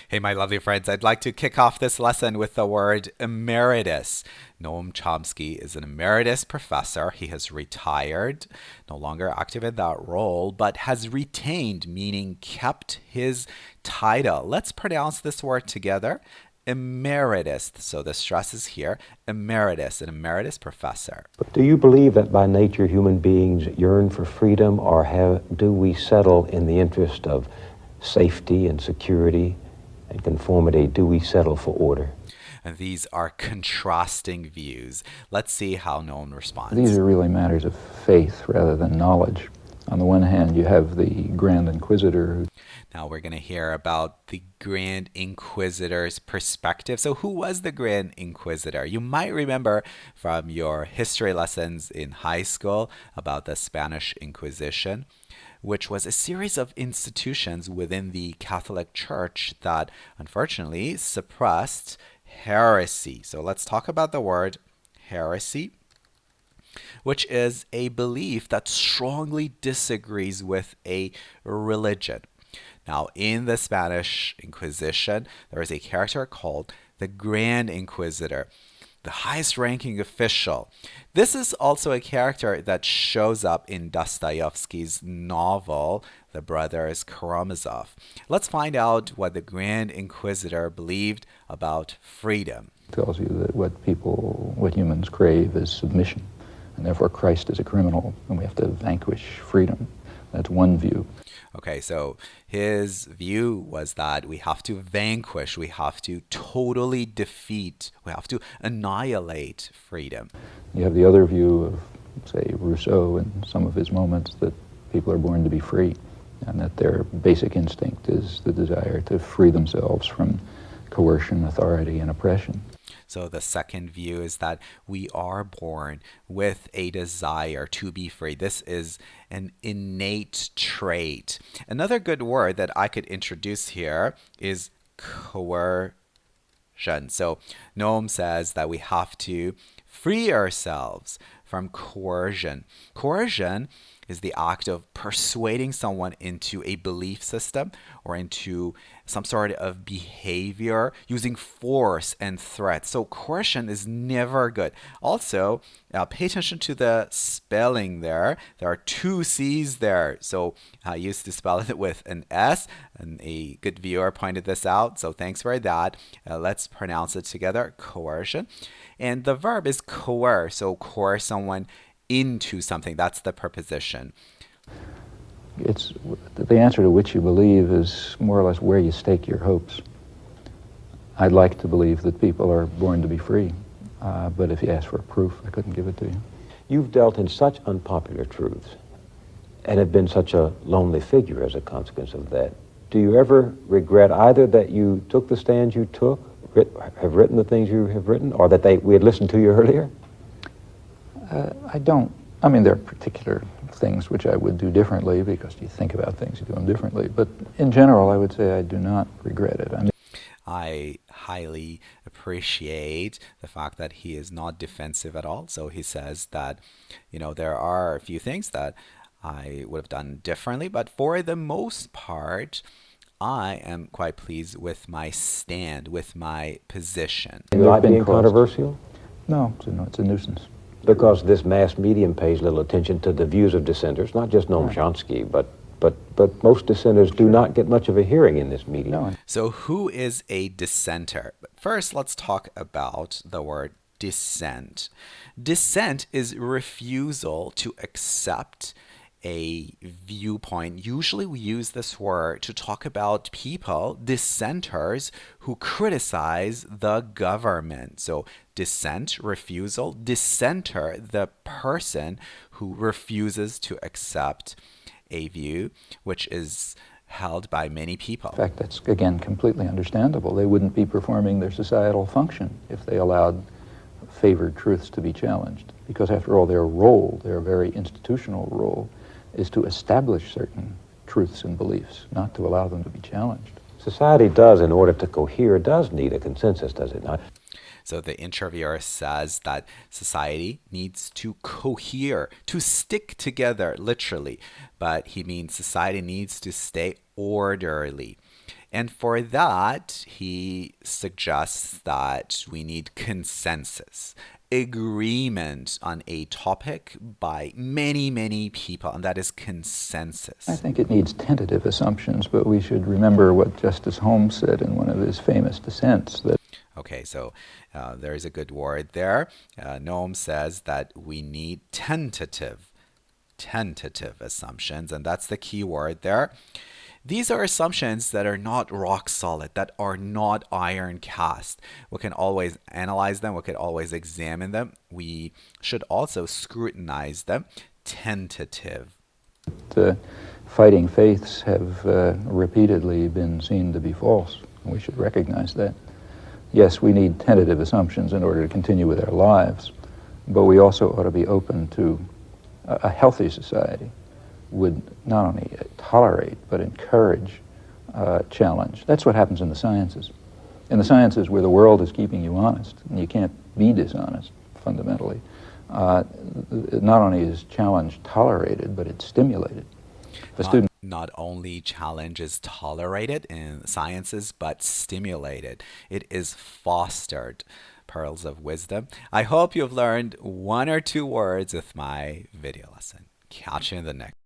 Hey, my lovely friends, I'd like to kick off this lesson with the word emeritus. Noam Chomsky is an emeritus professor. He has retired, no longer active in that role, but has retained, meaning kept his title. Let's pronounce this word together. Emeritus. So the stress is here. Emeritus, an emeritus professor. But do you believe that by nature human beings yearn for freedom, or do we settle in the interest of safety and security and conformity? Do we settle for order? And these are contrasting views. Let's see how Noam responds. These are really matters of faith rather than knowledge. On the one hand, you have the Grand Inquisitor. Now we're going to hear about the Grand Inquisitor's perspective. So who was the Grand Inquisitor? You might remember from your history lessons in high school about the Spanish Inquisition, which was a series of institutions within the Catholic Church that unfortunately suppressed heresy. So let's talk about the word heresy, which is a belief that strongly disagrees with a religion. Now, in the Spanish Inquisition, there is a character called the Grand Inquisitor, the highest ranking official. This is also a character that shows up in Dostoevsky's novel, The Brothers Karamazov. Let's find out what the Grand Inquisitor believed about freedom. It tells you that what humans crave is submission, and therefore Christ is a criminal, and we have to vanquish freedom. That's one view. Okay, so his view was that we have to vanquish, we have to totally defeat, we have to annihilate freedom. You have the other view of, say, Rousseau in some of his moments, that people are born to be free, and that their basic instinct is the desire to free themselves from coercion, authority, and oppression. So the second view is that we are born with a desire to be free. This is an innate trait. Another good word that I could introduce here is coercion. So Noam says that we have to free ourselves from coercion. Coercion is the act of persuading someone into a belief system or into some sort of behavior using force and threat. So coercion is never good. Also, pay attention to the spelling there. There are two C's there. So I used to spell it with an S, and a good viewer pointed this out. So thanks for that. Let's pronounce it together, coercion. And the verb is coer. So coerce someone into something. That's the preposition. It's the answer to which you believe is more or less where you stake your hopes. I'd like to believe that people are born to be free, but if you ask for a proof, I couldn't give it to you. You've dealt in such unpopular truths and have been such a lonely figure as a consequence of that. Do you ever regret either that you took the stand you took, have written the things you have written, or that we had listened to you earlier? I don't. I mean, there are particular things which I would do differently, because you think about things, you do them differently. But in general, I would say I do not regret it. I highly appreciate the fact that he is not defensive at all. So he says that, there are a few things that I would have done differently, but for the most part, I am quite pleased with my stand, with my position. You like being controversial? No, it's a nuisance. Because this mass medium pays little attention to the views of dissenters, not just Noam Chomsky, but most dissenters do not get much of a hearing in this medium. No. So who is a dissenter? But first, let's talk about the word dissent. Dissent is refusal to accept a viewpoint. Usually we use this word to talk about people, dissenters, who criticize the government. So dissent, refusal, dissenter, the person who refuses to accept a view which is held by many people. In fact, that's, again, completely understandable. They wouldn't be performing their societal function if they allowed favored truths to be challenged. Because after all, their role, their very institutional role, is to establish certain truths and beliefs, not to allow them to be challenged. Society does, in order to cohere, does need a consensus, does it not? So the interviewer says that society needs to cohere, to stick together, literally. But he means society needs to stay orderly. And for that, he suggests that we need consensus, agreement on a topic by many, many people, and that is consensus. I think it needs tentative assumptions, but we should remember what Justice Holmes said in one of his famous dissents, that Okay, so there's a good word there. Noam says that we need tentative assumptions, and that's the key word there. These are assumptions that are not rock solid, that are not iron cast. We can always analyze them, we can always examine them. We should also scrutinize them. Tentative. the fighting faiths have repeatedly been seen to be false. We should recognize that. Yes, we need tentative assumptions in order to continue with our lives, but we also ought to be open to a healthy society would not only tolerate but encourage challenge. That's what happens in the sciences. In the sciences where the world is keeping you honest, and you can't be dishonest fundamentally, not only is challenge tolerated, but it's stimulated. The student Not only challenge is tolerated in sciences, but stimulated. It is fostered. Pearls of wisdom. I hope you've learned one or two words with my video lesson. Catch you in the next.